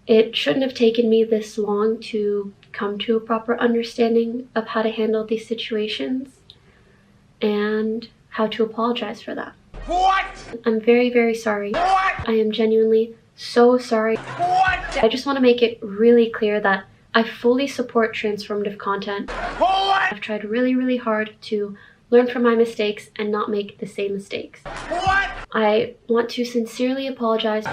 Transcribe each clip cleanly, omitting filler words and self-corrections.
It shouldn't have taken me this long to come to a proper understanding of how to handle these situations and how to apologize for that. What? I'm very, very sorry. What? I am genuinely so sorry. What? I just want to make it really clear that I fully support transformative content. What? I've tried really, really hard to learn from my mistakes and not make the same mistakes. What? I want to sincerely apologize.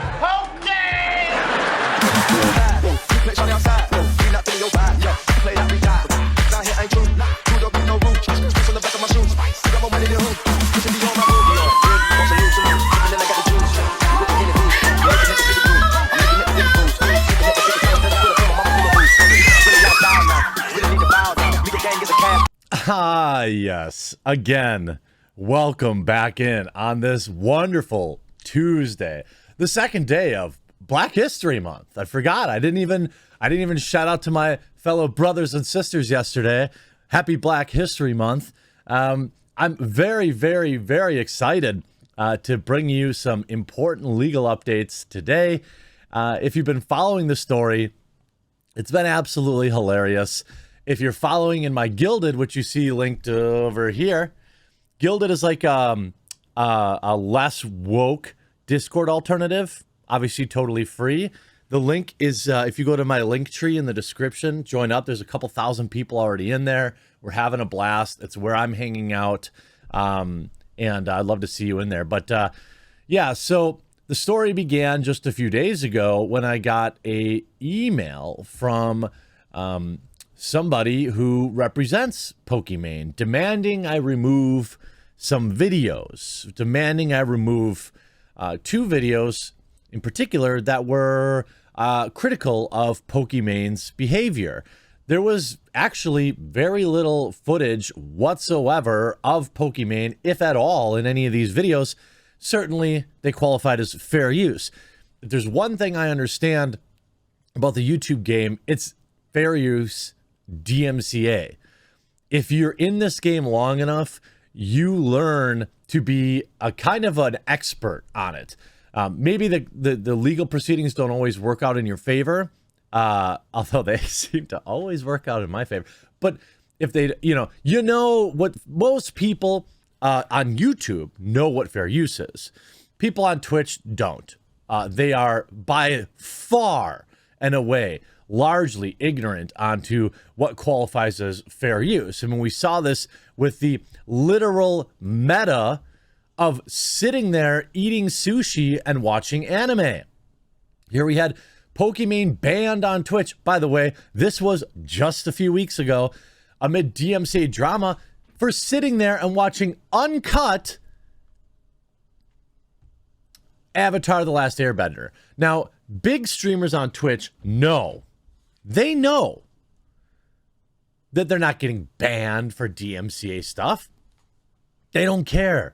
Ah, yes. Again, welcome back in on this wonderful Tuesday, the second day of Black History Month. I forgot. I didn't even shout out to my fellow brothers and sisters yesterday. Happy Black History Month. I'm very, very, very excited to bring you some important legal updates today. If you've been following the story, it's been absolutely hilarious. If you're following in my Gilded, which you see linked over here, Gilded is like a less woke Discord alternative, obviously totally free. The link is, if you go to my link tree in the description, join up. There's a couple thousand people already in there. We're having a blast. It's where I'm hanging out, and I'd love to see you in there. But yeah, so the story began just a few days ago when I got a email from somebody who represents Pokimane demanding I remove some videos, demanding I remove two videos in particular that were critical of Pokimane's behavior. There was actually very little footage whatsoever of Pokimane, if at all, in any of these videos. Certainly, they qualified as fair use. If there's one thing I understand about the YouTube game, it's fair use DMCA. If you're in this game long enough, you learn to be a kind of an expert on it. Maybe the legal proceedings don't always work out in your favor, although they seem to always work out in my favor. But if they, you know what most people on YouTube know what fair use is. People on Twitch don't. They are by far and away largely ignorant onto what qualifies as fair use. And when we saw this with the literal meta of sitting there eating sushi and watching anime. Here we had Pokimane banned on Twitch. By the way, this was just a few weeks ago amid DMCA drama for sitting there and watching uncut Avatar: The Last Airbender. Now, big streamers on Twitch know. They know that they're not getting banned for DMCA stuff. They don't care.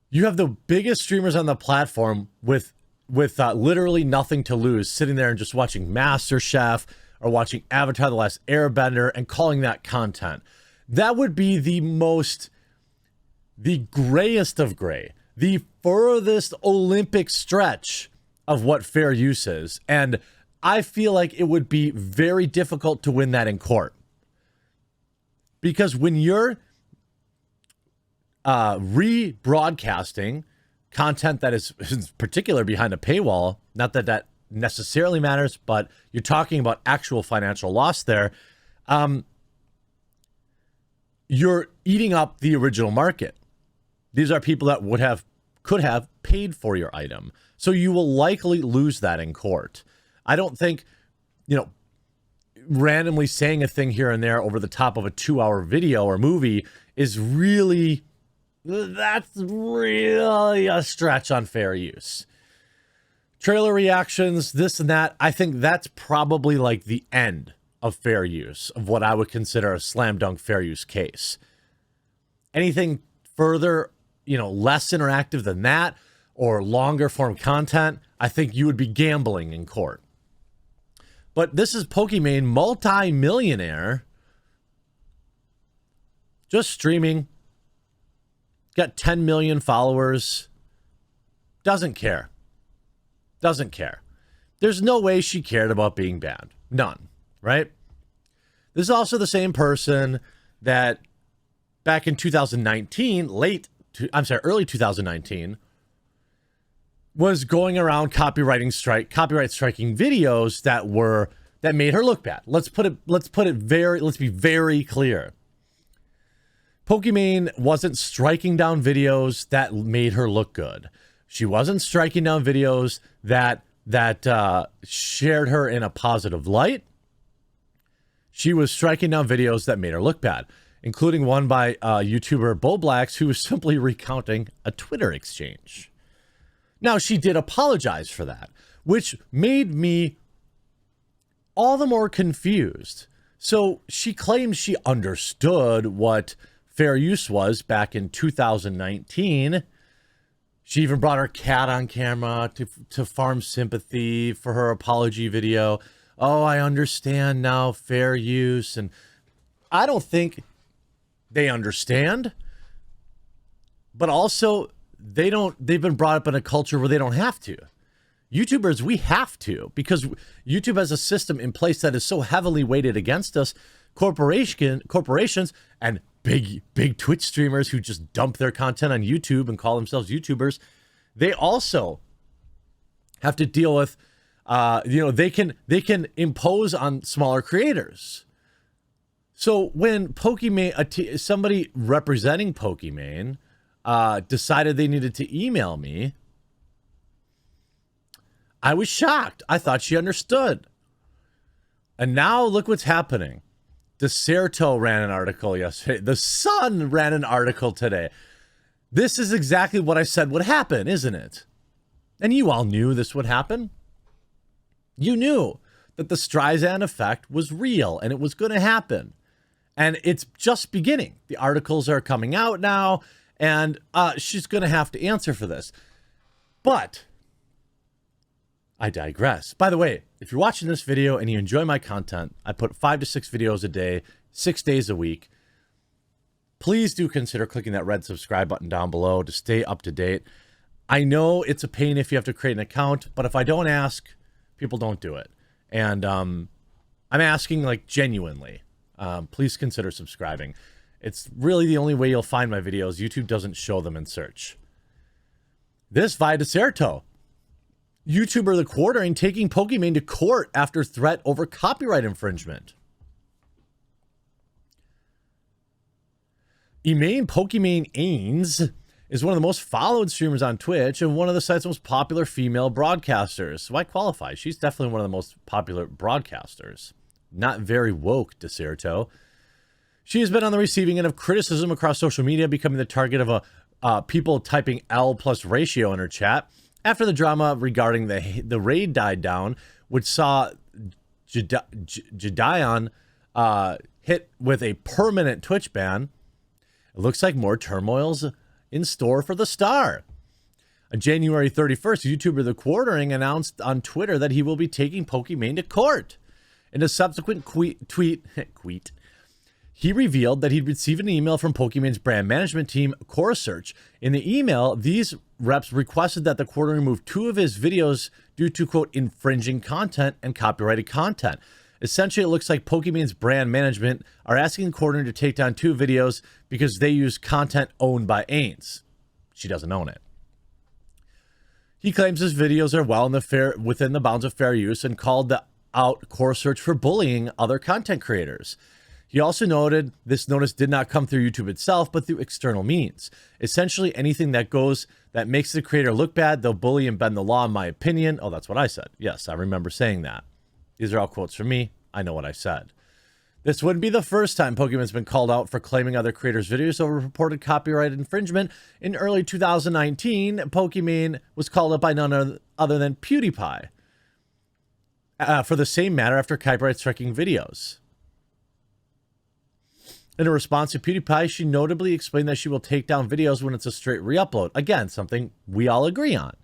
You have the biggest streamers on the platform with literally nothing to lose, sitting there and just watching MasterChef or watching Avatar: The Last Airbender and calling that content. That would be the grayest of gray, the furthest Olympic stretch of what fair use is. And I feel like it would be very difficult to win that in court. Because when you're rebroadcasting content that is in particular behind a paywall, not that that necessarily matters, but you're talking about actual financial loss there, you're eating up the original market. These are people that could have paid for your item. So you will likely lose that in court. I don't think, randomly saying a thing here and there over the top of a 2-hour video or movie is really, that's really a stretch on fair use. Trailer reactions, this and that, I think that's probably like the end of fair use, of what I would consider a slam dunk fair use case. Anything further, less interactive than that, or longer form content, I think you would be gambling in court. But this is Pokimane, multi-millionaire, just streaming, got 10 million followers, doesn't care. There's no way she cared about being banned. None, right? This is also the same person that back in 2019, early 2019, was going around copyright striking videos that made her look bad. Let's be very clear. Pokimane wasn't striking down videos that made her look good. She wasn't striking down videos that shared her in a positive light. She was striking down videos that made her look bad, including one by YouTuber Boblax, who was simply recounting a Twitter exchange. Now, she did apologize for that, which made me all the more confused. So she claims she understood what fair use was back in 2019. She even brought her cat on camera to farm sympathy for her apology video. Oh, I understand now, fair use. And I don't think they understand, but also they've been brought up in a culture where they don't have to. YouTubers, we have to, because YouTube has a system in place that is so heavily weighted against us. Corporations and big Twitch streamers who just dump their content on YouTube and call themselves YouTubers, they also have to deal with, they can impose on smaller creators. So when Pokimane, somebody representing Pokimane, decided they needed to email me, I was shocked. I thought she understood. And now look what's happening. Deserto ran an article yesterday. The Sun ran an article today. This is exactly what I said would happen, isn't it? And you all knew this would happen. You knew that the Streisand effect was real and it was going to happen. And it's just beginning. The articles are coming out now, and she's going to have to answer for this. But I digress. By the way, if you're watching this video and you enjoy my content, I put 5 to 6 videos a day, 6 days a week. Please do consider clicking that red subscribe button down below to stay up to date. I know it's a pain if you have to create an account, but if I don't ask, people don't do it. And I'm asking, like, genuinely. Please consider subscribing. It's really the only way you'll find my videos. YouTube doesn't show them in search. This via Deserto. YouTuber The Quartering taking Pokimane to court after threat over copyright infringement. Pokimane Ains is one of the most followed streamers on Twitch and one of the site's most popular female broadcasters. So I qualify. She's definitely one of the most popular broadcasters. Not very woke, Deserto. She has been on the receiving end of criticism across social media, becoming the target of people typing L plus ratio in her chat. After the drama regarding the raid died down, which saw Jedion hit with a permanent Twitch ban, it looks like more turmoil's in store for the star. On January 31st, YouTuber The Quartering announced on Twitter that he will be taking Pokimane to court. In a subsequent tweet, he revealed that he'd received an email from Pokimane's brand management team, Core Search. In the email, these reps requested that The Quartering remove 2 of his videos due to, quote, infringing content and copyrighted content. Essentially, it looks like Pokimane's brand management are asking Quartering to take down 2 videos because they use content owned by Ains. She doesn't own it. He claims his videos are well within the bounds of fair use and called out Core Search for bullying other content creators. He also noted this notice did not come through YouTube itself, but through external means. Essentially, anything that makes the creator look bad, they'll bully and bend the law, in my opinion. Oh, that's what I said. Yes, I remember saying that. These are all quotes from me. I know what I said. This wouldn't be the first time Pokimane's been called out for claiming other creators' videos over reported copyright infringement. In early 2019, Pokimane was called up by none other than PewDiePie for the same matter after copyright striking videos. In a response to PewDiePie, she notably explained that she will take down videos when it's a straight re-upload. Again, something we all agree on.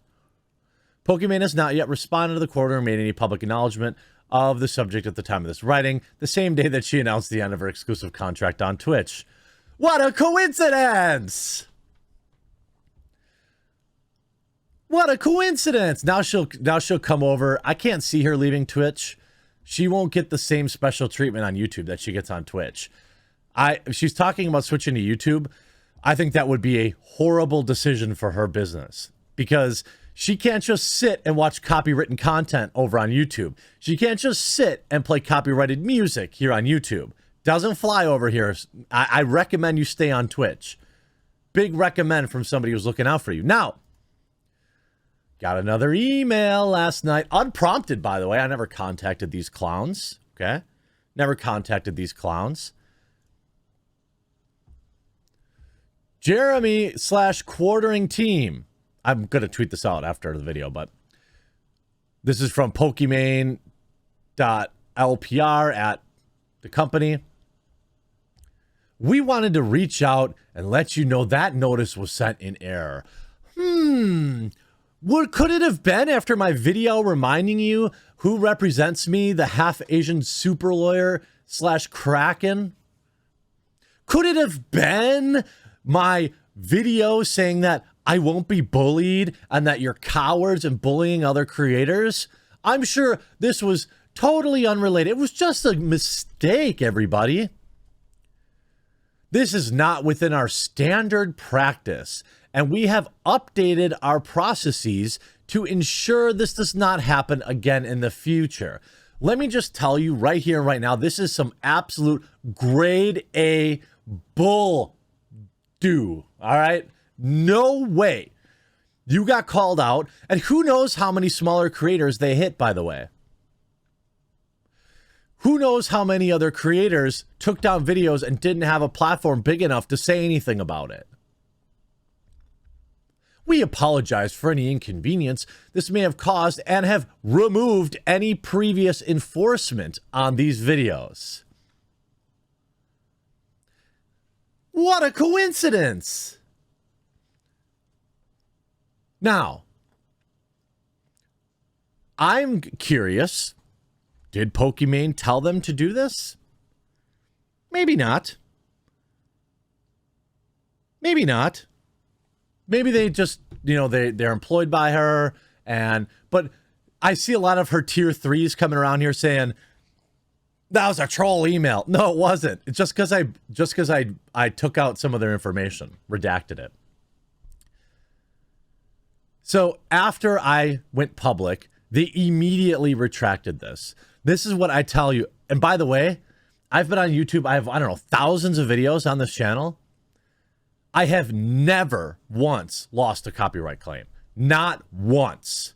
Pokimane has not yet responded to The Quarter or made any public acknowledgement of the subject at the time of this writing, the same day that she announced the end of her exclusive contract on Twitch. What a coincidence! What a coincidence. Now she'll come over. I can't see her leaving Twitch. She won't get the same special treatment on YouTube that she gets on Twitch. She's talking about switching to YouTube. I think that would be a horrible decision for her business because she can't just sit and watch copywritten content over on YouTube. She can't just sit and play copyrighted music here on YouTube. Doesn't fly over here. I recommend you stay on Twitch. Big recommend from somebody who's looking out for you. Now, got another email last night. Unprompted, by the way. I never contacted these clowns. Okay? Never contacted these clowns. Jeremy/quartering team. I'm going to tweet this out after the video, but this is from Pokimane.lpr at the company. We wanted to reach out and let you know that notice was sent in error. What could it have been after my video reminding you who represents me, the half Asian super lawyer / Kraken? Could it have been my video saying that I won't be bullied and that you're cowards and bullying other creators? I'm sure this was totally unrelated. It was just a mistake, everybody. This is not within our standard practice, and we have updated our processes to ensure this does not happen again in the future. Let me just tell you right here, right now, this is some absolute grade A bull do. All right? No way. You got called out, and who knows how many smaller creators they hit, by the way. Who knows how many other creators took down videos and didn't have a platform big enough to say anything about it. We apologize for any inconvenience this may have caused and have removed any previous enforcement on these videos. What a coincidence! Now, I'm curious. Did Pokimane tell them to do this? Maybe not. Maybe not. Maybe they just, they're employed by her, but I see a lot of her tier 3s coming around here saying that was a troll email. No, it wasn't. It's just because I took out some of their information, redacted it. So after I went public, they immediately retracted this. This is what I tell you. And by the way, I've been on YouTube. I have, thousands of videos on this channel. I have never once lost a copyright claim. Not once.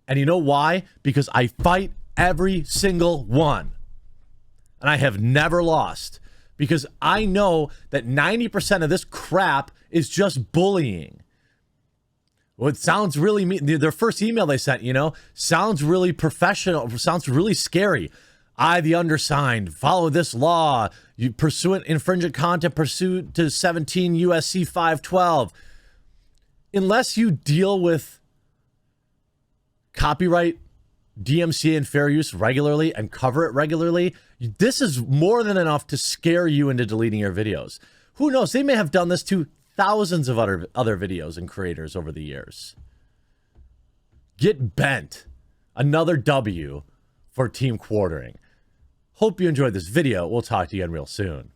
And you know why? Because I fight every single one. And I have never lost. Because I know that 90% of this crap is just bullying. Well, it sounds really mean. Their first email they sent, sounds really professional, sounds really scary. I, the undersigned, follow this law. You pursuant infringement content pursuant to 17 USC 512. Unless you deal with copyright, DMCA, and fair use regularly and cover it regularly, this is more than enough to scare you into deleting your videos. Who knows? They may have done this to thousands of other videos and creators over the years. Get bent. Another W for team quartering. Hope you enjoyed this video. We'll talk to you again real soon.